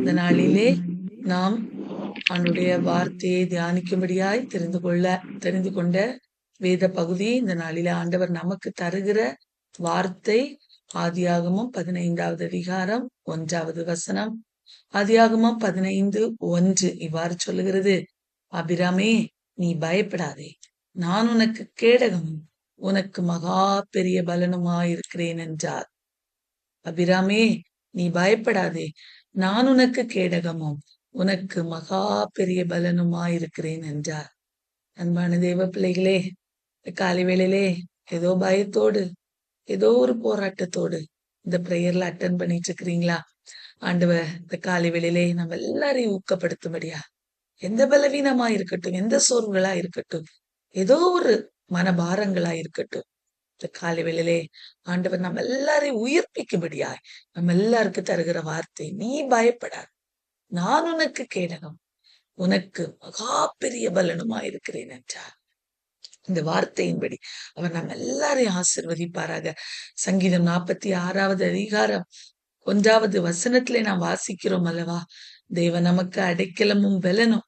இந்த நாளிலே நாம் அவனுடைய வார்த்தையை தியானிக்கும்படியாய் தெரிந்து கொண்ட வேத பகுதி. இந்த நாளிலே ஆண்டவர் நமக்கு தருகிற வார்த்தை ஆதியாகமம் 15வது அதிகாரம் 1வது வசனம். ஆதியாகமம் 15:1 இவ்வாறு சொல்லுகிறது: அபிராமே, நீ பயப்படாதே, நான் உனக்கு கேடகமும் உனக்கு மகா பெரிய பலனுமாயிருக்கிறேன் என்றார். அபிராமே, நீ பயப்படாதே, நான் உனக்கு கேடகமும் உனக்கு மகா பெரிய பலனுமாயிருக்கிறேன் என்றார். அன்பான தேவ பிள்ளைகளே, காலை வேளையிலே ஏதோ பயத்தோடு, ஏதோ ஒரு போராட்டத்தோடு இந்த பிரேயர்ல அட்டன் பண்ணிட்டு இருக்கிறீங்களா? ஆண்டவர் இந்த காலை வேளையிலே நம்ம எல்லாரையும் ஊக்கப்படுத்தும்படியா, எந்த பலவீனமா இருக்கட்டும், எந்த சோர்வுகளா இருக்கட்டும், ஏதோ ஒரு மனபாரங்களா இருக்கட்டும், இந்த காலை வேளையிலே ஆண்டவர் நம்ம எல்லாரையும் உயிர்ப்பிக்கும்படியாய் நம்ம எல்லாருக்கும் தருகிற வார்த்தை, நீ பயப்படாத, நான் உனக்கு கேடகம் உனக்கு மகா பெரிய பலனுமாயிருக்கிறேன் என்றார். இந்த வார்த்தையின்படி அவர் நம்ம எல்லாரையும் ஆசீர்வதிப்பாராக. சங்கீதம் 46வது அதிகாரம் 1வது வசனத்திலே நாம் வாசிக்கிறோம் அல்லவா? தேவன் நமக்கு அடைக்கலமும் பலனும்,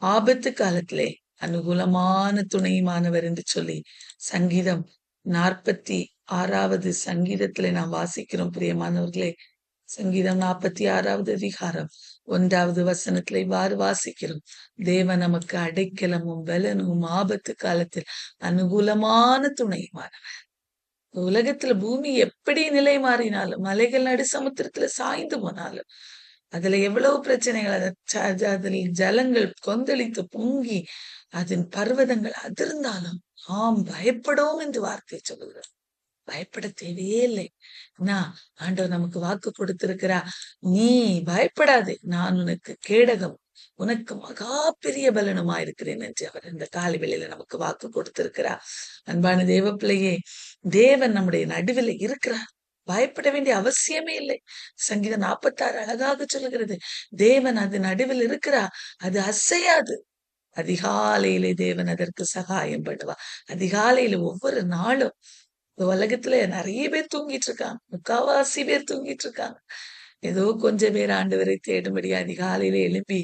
ஆபத்து காலத்திலே அனுகூலமான துணையுமானவர் என்று சொல்லி சங்கீதம் 46வது சங்கீதத்திலே நாம் வாசிக்கிறோம். பிரியமானவர்களே, சங்கீதம் 46வது அதிகாரம் 1வது வசனத்திலே இவ்வாறு வாசிக்கிறோம்: தேவன் நமக்கு அடைக்கலமும் பலனும், ஆபத்து காலத்தில் அனுகூலமான துணையுமானவர். உலகத்துல பூமி எப்படி நிலை மாறினாலும், மலைகள் நடு சமுத்திரத்துல சாய்ந்து போனாலும், அதுல எவ்வளவு பிரச்சனைகள், அதில் ஜலங்கள் கொந்தளித்து பொங்கி அதன் பர்வதங்கள் அதிர்ந்தாலும் ஆம் பயப்படவும் என்று வார்த்தை சொல்லுகிறார். பயப்பட தேவையே இல்லை. ஆண்டவர் நமக்கு வாக்கு கொடுத்திருக்கிறா, நீ பயப்படாதே, நான் உனக்கு கேடகம் உனக்கு மகா பெரிய பலனுமா இருக்கிறேன் என்று அவர் இந்த காலை வேளையில நமக்கு வாக்கு கொடுத்திருக்கிறார். அன்பான தேவ பிள்ளையே, தேவன் நம்முடைய நடுவில் இருக்கிறார், பயப்பட வேண்டிய அவசியமே இல்லை. சங்கீதம் 46 அழகாக சொல்லுகிறது, தேவன் அது நடுவில் இருக்கிறார், அது அசையாது. அதிகாலையிலே தேவன் அதற்கு சகாயம் பண்ணுவார். அதிகாலையில ஒவ்வொரு நாளும் இந்த உலகத்துல நிறைய பேர் தூங்கிட்டு இருக்காங்க, முக்காவாசி பேர் தூங்கிட்டு இருக்காங்க. ஏதோ கொஞ்சம் பேர் ஆண்டவரை தேடும்படி அதிகாலையில எழுப்பி,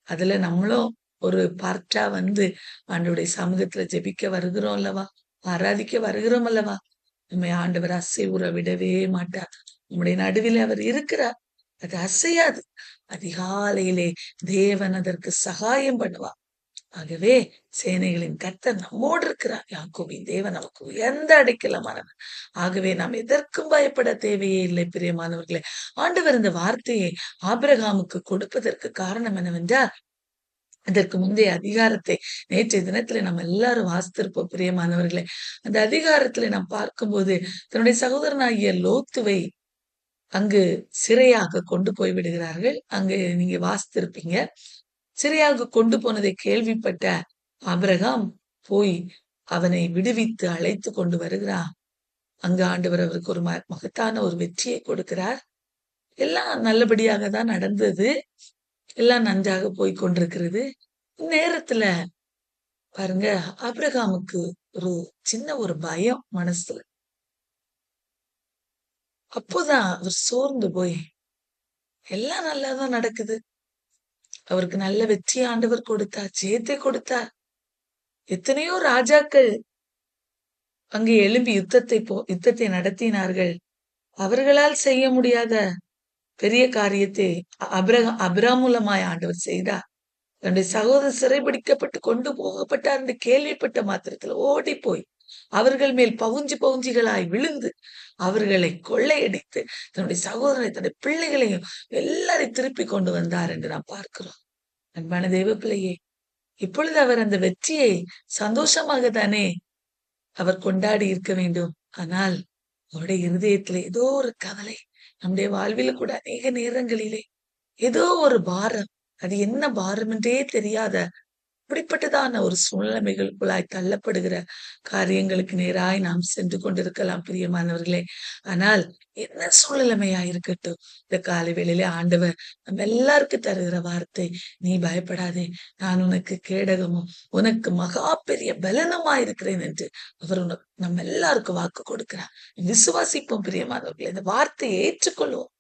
அதுல நம்மளும் ஒரு பார்ட்டா வந்து ஆண்டவருடைய சமூகத்துல ஜெபிக்க வருகிறோம் அல்லவா, ஆராதிக்க வருகிறோம் அல்லவா. நம்ம ஆண்டவர் அசைவுற விடவே மாட்டார். நம்முடைய நடுவில் அவர் இருக்கிறார், அது அசையாது. அதிகாலையிலே தேவன் அதற்கு சகாயம் பண்ணுவார். ஆகவே சேனைகளின் கர்த்தர் நம்மோடு இருக்கிறார். யாக்கோபின் தேவன் நமக்கு உயர்ந்த அடைக்கலமானவர். ஆகவே நாம் எதற்கும் பயப்பட தேவையே இல்லை. பிரியமானவர்களே, ஆண்டவர் இந்த வார்த்தையை ஆபிரகாமுக்கு கொடுப்பதற்கு காரணம் என்னவென்றால், அதற்கு முந்தைய அதிகாரத்தை நேற்றைய தினத்துல நம்ம எல்லாரும் வாசித்திருப்போம். பிரியமானவர்களே, அந்த அதிகாரத்துல நாம் பார்க்கும்போது தன்னுடைய சகோதரனாகிய லோத்துவை அங்கு சிறையாக கொண்டு போய் விடுகிறார்கள். அங்கு நீங்க வாசித்திருப்பீங்க. சிறையாக கொண்டு போனதை கேள்விப்பட்ட ஆபிரகாம் போய் அவனை விடுவித்து அழைத்து கொண்டு வருகிறார். அங்கு ஆண்டவர் அவருக்கு ஒரு மகத்தான ஒரு வெற்றியை கொடுக்கிறார். எல்லாம் நல்லபடியாக தான் நடந்தது, எல்லாம் நன்றாக போய் கொண்டிருக்கிறது. நேரத்துல பாருங்க, ஆபிரகாமுக்கு ஒரு சின்ன ஒரு பயம் மனசுல. அப்போதான் அவர் சோர்ந்து போய், எல்லாம் நல்லாதான் நடக்குது, அவருக்கு நல்ல வெற்றி ஆண்டவர் கொடுத்தார், ஜெயத்தை கொடுத்தார், எத்தனையோ ராஜாக்கள் அங்கே எழும்பி யுத்தத்தை நடத்தினார்கள், அவர்களால் செய்ய முடியாத பெரிய காரியத்தை அபிராம் மூலமாய் ஆண்டவர் செய்தார். தன்னுடைய சகோதரர் சிறைபிடிக்கப்பட்டு கொண்டு போகப்பட்டார் என்று கேள்விப்பட்ட மாத்திரத்துல ஓடி போய் அவர்கள் மேல் பவுஞ்சிகளாய் விழுந்து அவர்களை கொள்ளையடித்து தன்னுடைய சகோதரனை, தன்னுடைய பிள்ளைகளையும் எல்லாரையும் திருப்பி கொண்டு வந்தார் என்று நாம் பார்க்கிறோம். அன்பான தேவ பிள்ளையே, இப்பொழுது அவர் அந்த வெற்றியை சந்தோஷமாக தானே அவர் கொண்டாடி இருக்க வேண்டும். ஆனால் அவருடைய இருதயத்துல ஏதோ ஒரு கவலை, நம்முடைய வாழ்வில் கூட அநேக நேரங்களிலே ஏதோ ஒரு பாரம், அது என்ன பாரம் என்றே தெரியாத இப்படிப்பட்டதான ஒரு சூழ்நிலைகளுக்குள்ளாய் தள்ளப்படுகிற காரியங்களுக்கு நேராய் நாம் சென்று கொண்டிருக்கலாம். பிரியமானவர்களே, ஆனால் என்ன சூழ்நிலைமையா இருக்கட்டும், இந்த காலை வேளையிலே ஆண்டவர் நம்ம எல்லாருக்கும் தருகிற வார்த்தை, நீ பயப்படாதே, நான் உனக்கு கேடகமும் உனக்கு மகா பெரிய பலனுமா இருக்கிறேன் என்று அவர் நம்ம எல்லாருக்கும் வாக்கு கொடுக்கிறார். விசுவாசிப்போம் பிரியமானவர்களே, இந்த வார்த்தையை ஏற்றுக்கொள்வோம்.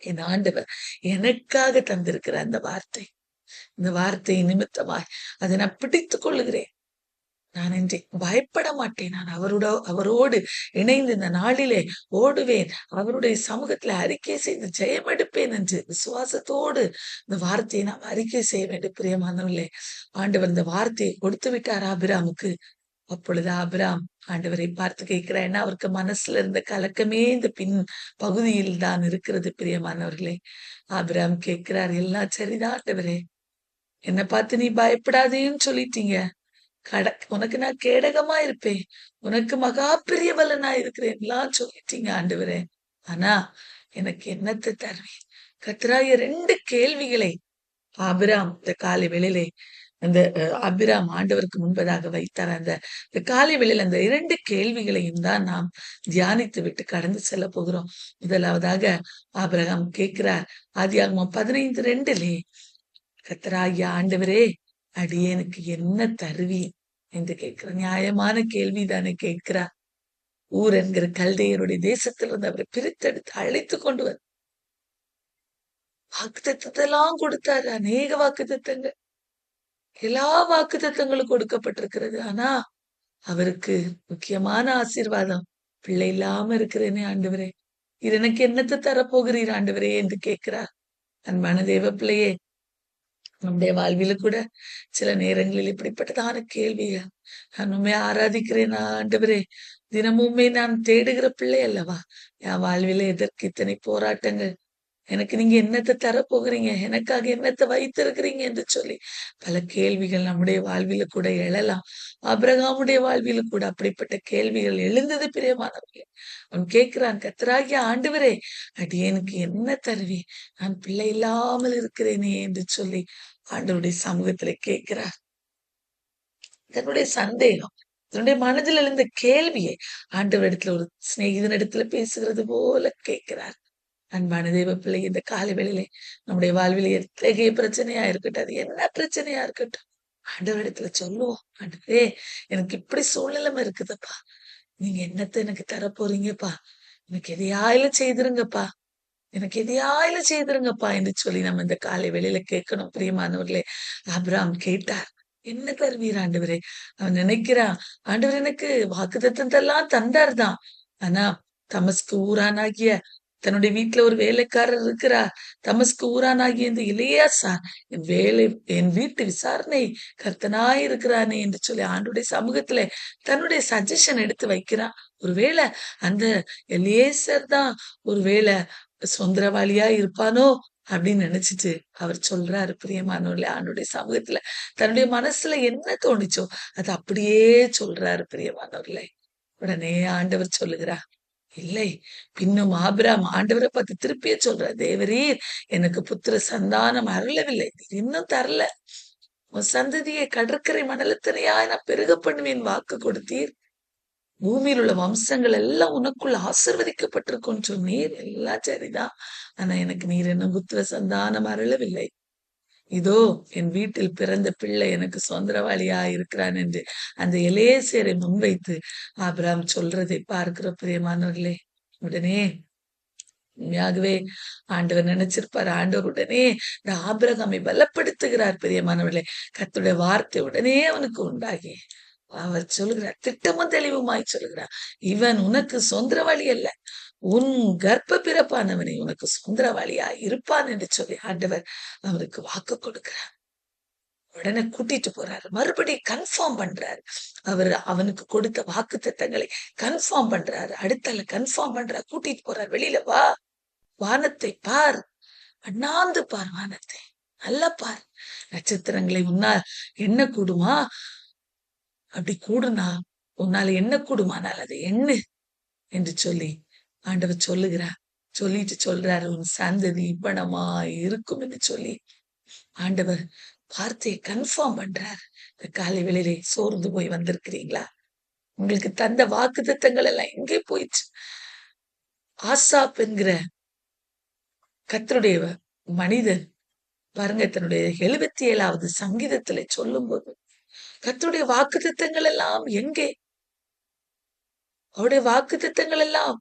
என் ஆண்டவர் எனக்காக தந்திருக்கிற அந்த வார்த்தை, இந்த வார்த்தை நிமித்தமாய் அதை நான் பிடித்துக் கொள்ளுகிறேன். நான் இன்று பயப்பட மாட்டேன். நான் அவரோடு இணைந்து இந்த நாளிலே ஓடுவேன். அவருடைய சமூகத்துல அறிக்கை செய்து ஜெயம் எடுப்பேன் என்று விசுவாசத்தோடு இந்த வார்த்தையை நாம் அறிக்கை செய்ய வேண்டும். பிரியமானவர்களே, ஆண்டவர் இந்த வார்த்தையை கொடுத்து விட்டார் ஆபிராமுக்கு. அப்பொழுது ஆபிராம் ஆண்டவரை பார்த்து கேட்கிறார். ஏன்னா அவருக்கு மனசுல இருந்த கலக்கமே இந்த பின் பகுதியில் தான் இருக்கிறது. பிரியமானவர்களே, ஆபிராம் கேட்கிறார், எல்லாம் சரிதான் ஆண்டவரே, என்னை பார்த்து நீ பயப்படாதேன்னு சொல்லிட்டீங்க. உனக்கு நான் கேடகமா இருப்பேன், உனக்கு மகா பெரிய பலனா இருக்கிறேன் எல்லாம் சொல்லிட்டீங்க ஆண்டவரே. ஆனா எனக்கு என்னத்தை தருவேன்? கர்த்தராகிய 2 கேள்விகளை ஆபிராம் இந்த காலை வேளையிலே அந்த ஆபிராம் ஆண்டவருக்கு முன்பதாக வைத்தார். அந்த காலை வேளையில அந்த 2 கேள்விகளையும் தான் நாம் தியானித்து விட்டு கடந்து செல்ல போகிறோம். முதலாவதாக ஆபிரகாம் கேட்கிறார், ஆதியாகமம் 15:2 கர்த்தராகிய ஆண்டவரே, அடியேனுக்கு என்ன தருவீர் என்று கேட்கிற நியாயமான கேள்விதானே கேட்கிறார். ஊர் என்கிற கல்தையருடைய தேசத்திலிருந்து அவரை பிரித்தெடுத்து அழைத்து கொண்டு வந்து வாக்குத்தத்தெல்லாம் கொடுத்தாரு. அநேக வாக்குத்தத்தங்கள், எல்லா வாக்குத்தத்தங்களும் கொடுக்கப்பட்டிருக்கிறது. ஆனா அவருக்கு முக்கியமான ஆசீர்வாதம், பிள்ளை இல்லாம இருக்கிறேனே ஆண்டவரே, இது எனக்கு என்னத்தை தரப்போகிறீர் ஆண்டவரே என்று கேட்கிறார். அன்பான தேவ பிள்ளையே, நம்முடைய வாழ்வில கூட சில நேரங்களில் இப்படிப்பட்டதான கேள்விகள், நான் உண்மை ஆராதிக்கிறேன் ஆண்டவரே, தினமுமே நான் தேடுகிற பிள்ளை அல்லவா, என் வாழ்வில எதற்கு இத்தனை போராட்டங்கள், எனக்கு நீங்க என்னத்தை தரப்போகிறீங்க, எனக்காக என்னத்தை வைத்திருக்கிறீங்க என்று சொல்லி பல கேள்விகள் நம்முடைய வாழ்வில கூட எழலாம். ஆபிரகாமுடைய வாழ்வில கூட அப்படிப்பட்ட கேள்விகள் எழுந்தது. பிரியமானவர்களே, அவன் கேட்கிறான், கர்த்தராகிய ஆண்டவரே, அடியேனுக்கு என்ன தருவி, நான் பிள்ளை இல்லாமல் இருக்கிறேனே என்று சொல்லி ஆண்டவருடைய சமூகத்துல கேட்கிறார். தன்னுடைய சந்தேகம், தன்னுடைய மனதில் எழுந்த கேள்வியை ஆண்டவரிடத்துல ஒரு சிநேகிதனிடத்துல பேசுகிறது போல கேட்கிறார். அன்பான தேவ பிள்ளை, இந்த காலை வேளையிலே நம்முடைய வாழ்விலே எத்தகைய பிரச்சனையா இருக்கட்டும், அது என்ன பிரச்சனையா இருக்கட்டும், ஆண்டவரிடத்துல சொல்லுவோம். ஆண்டவரே, எனக்கு இப்படி சூழ்நிலைமை இருக்குதுப்பா, நீங்க என்னத்தை எனக்கு தரப்போறீங்கப்பா, எனக்கு எதையாயிலும் செய்திருங்கப்பா, எனக்கு எதையாயிலும் செய்திருங்கப்பா என்று சொல்லி நம்ம இந்த காலை வேளையில கேட்கணும். பிரியமானவர்களே, ஆபிரகாம் கேட்டார், என்ன தருவீர் ஆண்டவரே? அவன் நினைக்கிறான், ஆண்டவர் எனக்கு வாக்குத்தத்தம் தந்தார் தான். ஆனா தமஸ்கு ஊரானாகிய தன்னுடைய வீட்டுல ஒரு வேலைக்காரர் இருக்கிறார். தமஸ்கு ஊரானாகிய இந்த இளையாசார் என் வீட்டு விசாரணை கர்த்தனாய் இருக்கிறானே என்று சொல்லி ஆண்டுடைய சமூகத்துல தன்னுடைய சஜஷன் எடுத்து வைக்கிறான். ஒருவேளை அந்த எலியேசர் தான் ஒருவேளை சுதந்திரவாளியா இருப்பானோ அப்படின்னு நினைச்சிட்டு அவர் சொல்றாரு. பிரியமானவர்களே, ஆண்டுடைய சமூகத்துல தன்னுடைய மனசுல என்ன தோணுச்சோ அது அப்படியே சொல்றாரு. பிரியமானவர்களே, உடனே ஆண்டவர் சொல்லுகிறார், இல்லை. பின்னும் ஆபிராம் ஆண்டவரை பார்த்து திருப்பியே சொல்றார், தேவரீர் எனக்கு புத்திர சந்தானம் அருளவில்லை, இன்னும் தரல, உன் சந்ததியை கடற்கரை மணலத்தனையாய் நான் பெருக பண்ணுவேன் வாக்கு கொடுத்தீர், பூமியில் உள்ள வம்சங்கள் எல்லாம் உனக்குள்ள ஆசிர்வதிக்கப்பட்டிருக்கும் சொன்னீர், எல்லாம் சரிதான். ஆனா எனக்கு நீர் என்ன புத்திர சந்தானம் அருளவில்லை. இதோ என் வீட்டில் பிறந்த பிள்ளை எனக்கு சுதந்திரவாளியா இருக்கிறான் என்று அந்த எலேசேரை முன்வைத்து ஆபிரகாம் சொல்றதை பார்க்கிற பிரியமானவர்களே, உடனே உண்மையாகவே ஆண்டவர் நினைச்சிருப்பார். ஆண்டவர் உடனே இந்த ஆபிரகாமை பலப்படுத்துகிறார். பிரியமானவர்களே, கர்த்தருடைய வார்த்தை உடனே அவனுக்கு உண்டாகி அவர் சொல்லுகிறார், திட்டமும் தெளிவுமாய் சொல்லுகிறார், இவன் உனக்கு சுதந்திரவாளி அல்ல, உன் கர்ப்ப பிறப்பானவனை உனக்கு சுதந்திரவாளியா இருப்பான் என்று சொல்லி ஆண்டவர் அவனுக்கு வாக்கு கொடுக்கிறார். உடனே கூட்டிட்டு போறாரு, மறுபடியும் கன்ஃபார்ம் பண்றாரு. அவனுக்கு கொடுத்த வாக்கு திட்டங்களை கன்ஃபார்ம் பண்றாரு. அடுத்தால கன்ஃபார்ம் பண்றாரு, கூட்டிட்டு போறாரு. வெளியில வா, வானத்தை பார், அண்ணாந்து பார், வானத்தை நல்லா பார், நட்சத்திரங்களை உன்னால் என்ன கூடுமா, அப்படி கூடுனா உன்னால என்ன கூடுமானால் அதை எண்ணு என்று சொல்லி ஆண்டவர் சொல்லுகிறார். சொல்லிட்டு சொல்றாரு, உன் சந்ததி இவ்வனமா இருக்கும் என்று சொல்லி ஆண்டவர் வார்த்தையை கன்ஃபார்ம் பண்றாரு. இந்த காலை வேளையிலே சோர்ந்து போய் வந்திருக்கிறீங்களா? உங்களுக்கு தந்த வாக்கு தத்தங்கள் எல்லாம் எங்கே போயிடுச்சு? ஆசாப் என்கிற கர்த்தருடைய மனிதன் பாருங்க, தன்னுடைய 77வது சங்கீதத்திலே சொல்லும் போது கர்த்தருடைய வாக்கு தத்தங்கள் எல்லாம் எங்கே? அவருடைய வாக்கு தத்தங்கள் எல்லாம்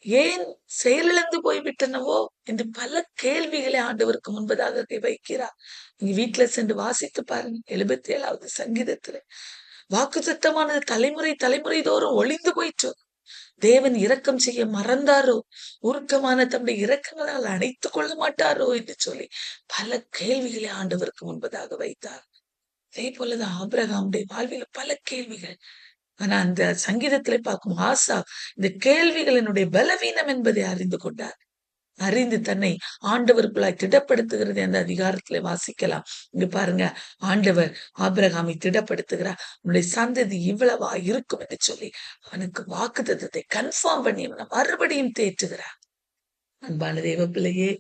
ஏன் செயலிழந்து போய்விட்டனவோ என்று பல கேள்விகளை ஆண்டவருக்கு முன்பதாக வைக்கிறார். நீங்க வீட்டுல சென்று வாசித்து பாருங்க. 77வது சங்கீதத்துல வாக்குத்தத்தமானது தலைமுறை தலைமுறை தோறும் ஒளிந்து போயிற்று. தேவன் இரக்கம் செய்ய மறந்தாரோ, உருக்கமான தம்முடைய இரக்கங்களால் அணைத்துக் கொள்ள மாட்டாரோ என்று சொல்லி பல கேள்விகளை ஆண்டவருக்கு முன்பதாக வைத்தார். அதே போலதான் ஆபிரகாமுடைய வாழ்வில பல கேள்விகள். ஆனா அந்த சங்கீதத்திலே பார்க்கும் ஆசா இந்த கேள்விகளினுடைய பலவீனம் என்பதை அறிந்து கொண்டார். அறிந்து தன்னை ஆண்டவருக்குள்ளாய் திடப்படுத்துகிறது அந்த அதிகாரத்திலே வாசிக்கலாம். இங்க பாருங்க, ஆண்டவர் ஆபிரகாமை திடப்படுத்துகிறார். உன்னுடைய சந்ததி இவ்வளவா இருக்கும் என்று சொல்லி அவனுக்கு வாக்குத்தத்தத்தை கன்ஃபார்ம் பண்ணி அவனை மறுபடியும் தேற்றுகிறார். அன்பான தேவ பிள்ளையே,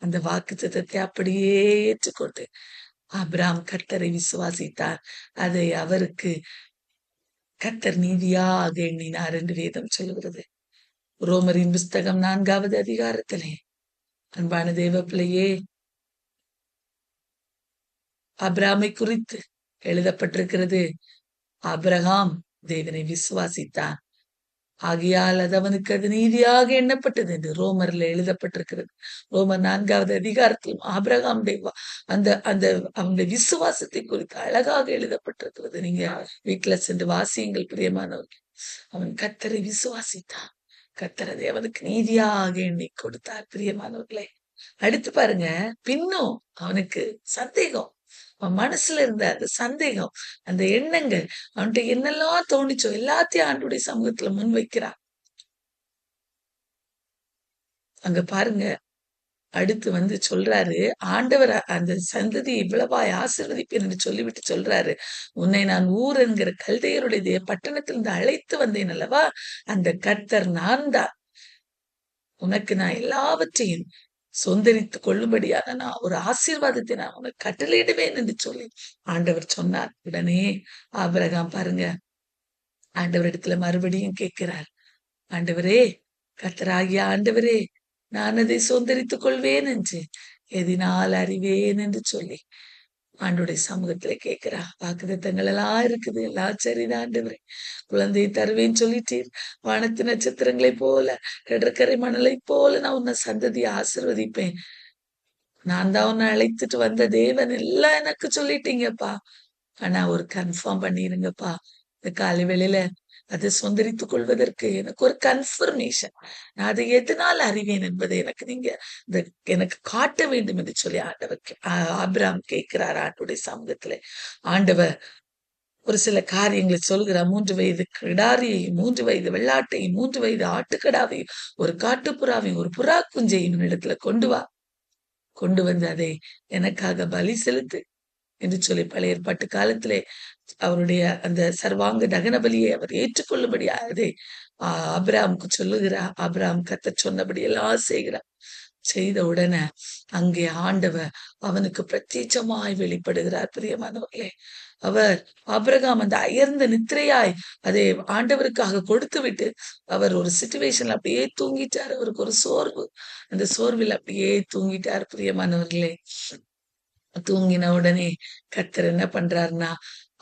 அந்த வாக்குத்தத்தத்தை அப்படியே ஏற்றுக்கொண்டு ஆபிரகாம் கர்த்தரை விசுவாசித்தார். அதை அவருக்கு கர்த்தர் நீதியாக எண்ணினார் என்று வேதம் சொல்லுகிறது. ரோமரின் புஸ்தகம் 4வது அதிகாரத்திலே அன்பான தேவ பிள்ளையே, ஆபிரகாமை குறித்து எழுதப்பட்டிருக்கிறது. ஆபிரகாம் தேவனை விசுவாசித்தான், ஆகையால் அது அவனுக்கு அது நீதியாக எண்ணப்பட்டது என்று ரோமர்ல எழுதப்பட்டிருக்கிறது. ரோமர் 4வது அதிகாரத்திலும் ஆபிரகாமுடைய அந்த அந்த அவனுடைய விசுவாசத்தை குறித்து அழகாக எழுதப்பட்டிருக்கிறது. நீங்க வீட்டுல சென்று வாசியுங்கள் பிரியமானவர்கள். அவன் கர்த்தரை விசுவாசித்தான், கர்த்தர் அதை அவனுக்கு நீதியாக எண்ணி கொடுத்தார். பிரியமானவர்களே, அடுத்து பாருங்க, பின்னும் அவனுக்கு சந்தேகம். அவன் மனசுல இருந்த அந்த சந்தேகம், அந்த எண்ணங்கள், அவன்கிட்ட என்னெல்லாம் தோணிச்சோ எல்லாத்தையும் ஆண்டுடைய சமூகத்துல முன் வைக்கிறான். அங்க பாருங்க, அடுத்து வந்து சொல்றாரு, ஆண்டவர் அந்த சந்ததி இவ்வளவாய் ஆசீர்வதிப்பேன் என்று சொல்லிவிட்டு சொல்றாரு, உன்னை நான் ஊர் என்கிற கல்தையருடைய பட்டணத்திலிருந்து அழைத்து வந்தேன் அல்லவா, அந்த கர்த்தர் நான் தான். உனக்கு நான் எல்லாவற்றையும் சொந்தரித்துக் கொள்ளும்படியாக நான் ஒரு ஆசீர்வாதத்தை நான் உனக்கு கட்டளையிடுவேன் என்று சொல்லி ஆண்டவர் சொன்னார். உடனே ஆபிரகாம் பாருங்க, ஆண்டவர் இடத்துல மறுபடியும் கேட்கிறார், ஆண்டவரே, கர்த்தராகிய ஆண்டவரே, நான் அதை சொந்தரித்துக் கொள்வேன் என்று எதினால் அறிவேன் என்று சொல்லி ஆண்டுடைய சமூகத்துல கேட்கிறா. வாக்குத்தத்தங்கள் எல்லாம் இருக்குது, எல்லாம் சரிதான் ஆண்டவரே, குழந்தையை தருவேன்னு சொல்லிட்டீர், வானத்து நட்சத்திரங்களை போல கடற்கரை மணலை போல நான் உன்னை சந்ததியை ஆசீர்வதிப்பேன், நான் தான் உன்னை அழைத்துட்டு வந்த தேவன் எல்லாம் எனக்கு சொல்லிட்டீங்கப்பா, ஆனா ஒரு கன்ஃபார்ம் பண்ணிருங்கப்பா, இந்த காலை வேளையில அதை சொந்தரித்துக் கொள்வதற்கு எனக்கு ஒரு கன்ஃபர்மேஷன், நான் அதை எதனால் அறிவேன் என்பதை எனக்கு நீங்க எனக்கு காட்ட வேண்டும் என்று சொல்லி ஆண்டவர் ஆபிரகாம் கேட்கிறார் ஆண்டுடைய சமூகத்துல. ஆண்டவர் ஒரு சில காரியங்களை சொல்கிறார். 3 வயது கிடாரியையும் 3 வயது வெள்ளாட்டையும் 3 வயது ஆட்டுக்கடாவையும் ஒரு காட்டுப்புறாவையும் ஒரு புறா குஞ்சையும் இடத்துல கொண்டு வா, கொண்டு வந்து அதை எனக்காக பலி செலுத்து என்று சொல்லி பழைய ஏற்பாட்டு காலத்திலே அவருடைய அந்த சர்வாங்க தகன பலியை அவர் ஏற்றுக்கொள்ளும்படி அதை ஆபிரகாமுக்கு சொல்லுகிறார். ஆபிரகாம் கர்த்தர் சொன்னபடி எல்லாம் செய்கிறார். செய்த உடனே அங்கே ஆண்டவர் அவனுக்கு பிரத்யட்சமாய் வெளிப்படுகிறார். பிரியமானவர்களே, அவர் ஆபிரகாம் அந்த அயர்ந்த நித்திரையாய் அதை ஆண்டவருக்காக கொடுத்து விட்டு அவர் ஒரு சிச்சுவேஷன்ல அப்படியே தூங்கிட்டார். அவருக்கு ஒரு சோர்வு, அந்த சோர்வில் அப்படியே தூங்கிட்டார். பிரியமானவர்களே, தூங்கின உடனே கர்த்தர் என்ன பண்றாருன்னா,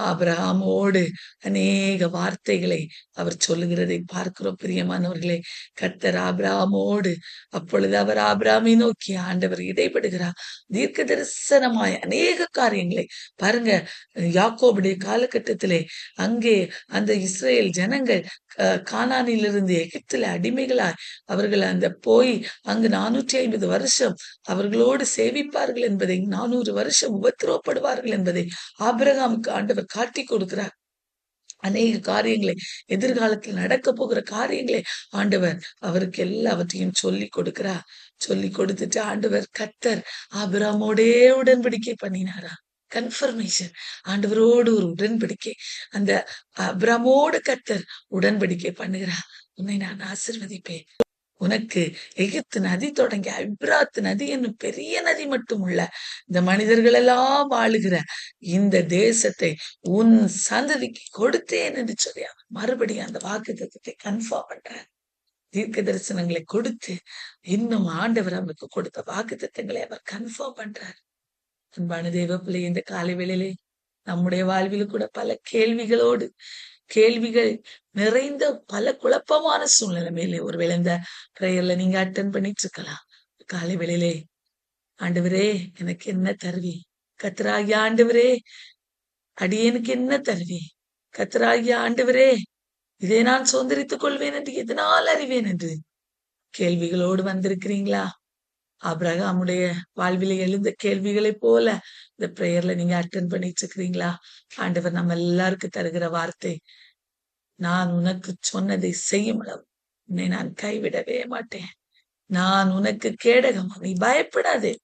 ஆபிரகாமோடு அநேக வார்த்தைகளை அவர் சொல்லுகிறதை பார்க்கிறோம். பிரியமானவர்களே, கர்த்தர் ஆபிரகாமோடு அப்பொழுது அவர் ஆபிரகாமை நோக்கி ஆண்டவர் இடைப்படுகிறார். தீர்க்க தரிசனமாய் அநேக காரியங்களை பாருங்க. யாக்கோபுடைய காலகட்டத்திலே அங்கே அந்த இஸ்ரேல் ஜனங்கள் கானானிலிருந்து எகிப்தில அடிமைகளாய் அவர்கள் அந்த போய் அங்கு 450 வருஷம் அவர்களோடு சேவிப்பார்கள் என்பதை, 400 வருஷம் உபத்திரவப்படுவார்கள் என்பதை ஆபிரகாமுக்கு ஆண்டவர் காட்டி கொடுக்கிறார். அநேக காரியங்களை, எதிர்காலத்தில் நடக்க போகிற காரியங்களை ஆண்டவர் அவருக்கு எல்லாவற்றையும் சொல்லி கொடுக்கிறார். சொல்லி கொடுத்துட்டு ஆண்டவர் கர்த்தர் ஆபிரகாமோடே உடன்படிக்கை பண்ணினாரா. கன்ஃபர்மேஷன், ஆண்டவரோடு ஒரு உடன்படிக்கை. அந்த ஆபிரகாமோடு கர்த்தர் உடன்படிக்கை பண்ணுகிறார். உன்னை நான் ஆசீர்வதிப்பேன், உனக்கு எகிப்து நதி தொடங்கி ஐப்ராத் நதி என்னும் பெரிய நதி மட்டும் உள்ள இந்த மனிதர்கள் எல்லாம் வாழுகிற இந்த தேசத்தை உன் சந்ததிக்கு கொடுத்தேன் என்று சொல்லி மறுபடியும் அந்த வாக்குத்தத்தத்தை கன்ஃபார்ம் பண்றார். தீர்க்க தரிசனங்களை கொடுத்து இன்னும் ஆண்டவர் அவருக்கு கொடுத்த வாக்குத்தத்தங்களை அவர் கன்ஃபார்ம் பண்றார். அன்பான தேவ பிள்ளை, இந்த காலை வேளையிலே நம்முடைய வாழ்வில் கூட பல கேள்விகளோடு கேள்விகள் நிறைந்த பல குழப்பமான சூழ்நிலை மேலே ஒருவேளை இந்த பிரேயர்ல நீங்க அட்டன் பண்ணிட்டு இருக்கலாம். காலை வேளையிலே ஆண்டவரே எனக்கு என்ன தருவி, கர்த்தராகிய ஆண்டவரே அடியேனுக்கு என்ன தருவி, கர்த்தராகிய ஆண்டவரே இதை நான் சுதந்திரித்துக் கொள்வேன் என்று எதனால் அறிவேன் என்று கேள்விகளோடு வந்திருக்கிறீங்களா? ஆபிரகாமுடைய வாழ்விலே எழுந்த கேள்விகளைப் போல இந்த பிரேயர்ல நீங்க அட்டன் பண்ணிட்டு இருக்கிறீங்களா? ஆண்டவர் நம்ம எல்லாருக்கும் தருகிற வார்த்தை, நான் உனக்கு சொன்னதை செய்யும் அளவு உன்னை நான் கைவிடவே மாட்டேன். நான் உனக்கு கேடகமா, நீ பயப்படாதே.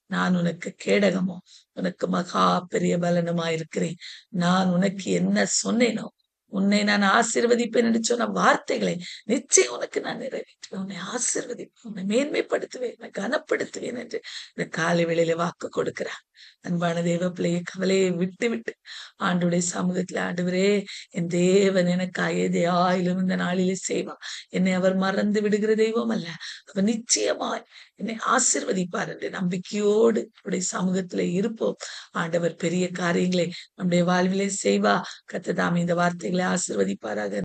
நான் உனக்கு கேடகமோ, உனக்கு மகா பெரிய பலனுமா இருக்கிறேன். நான் உனக்கு என்ன சொன்னேனோ, உன்னை நான் ஆசீர்வதிப்பேன் என்று சொன்ன வார்த்தைகளை நிச்சயம் உனக்கு நான் நிறைவேற்றுவேன். உன்னை ஆசீர்வதிப்பேன், உன்னை மேன்மைப்படுத்துவேன், உன்னை கனப்படுத்துவேன் என்று இந்த காலை வேளையில வாக்கு கொடுக்கிறார். அன்பான தேவ பிள்ளையை கவலையை விட்டு விட்டு ஆண்டுடைய சமூகத்துல, ஆண்டவரே என் தேவன் எனக்காக எதையாயிலும் இந்த நாளிலே செய்வார். என்னை அவர் மறந்து விடுகிற தெய்வம் அல்ல, அவர் நிச்சயமாய் என்னை ஆசீர்வதிப்பார் என்று நம்பிக்கையோடு அவருடைய சமூகத்திலே இருப்போம். ஆண்டவர் பெரிய காரியங்களை நம்முடைய வாழ்விலே செய்வா. கர்த்தர் தாமே இந்த வார்த்தைகளை ஆசீர்வதிப்பாராக.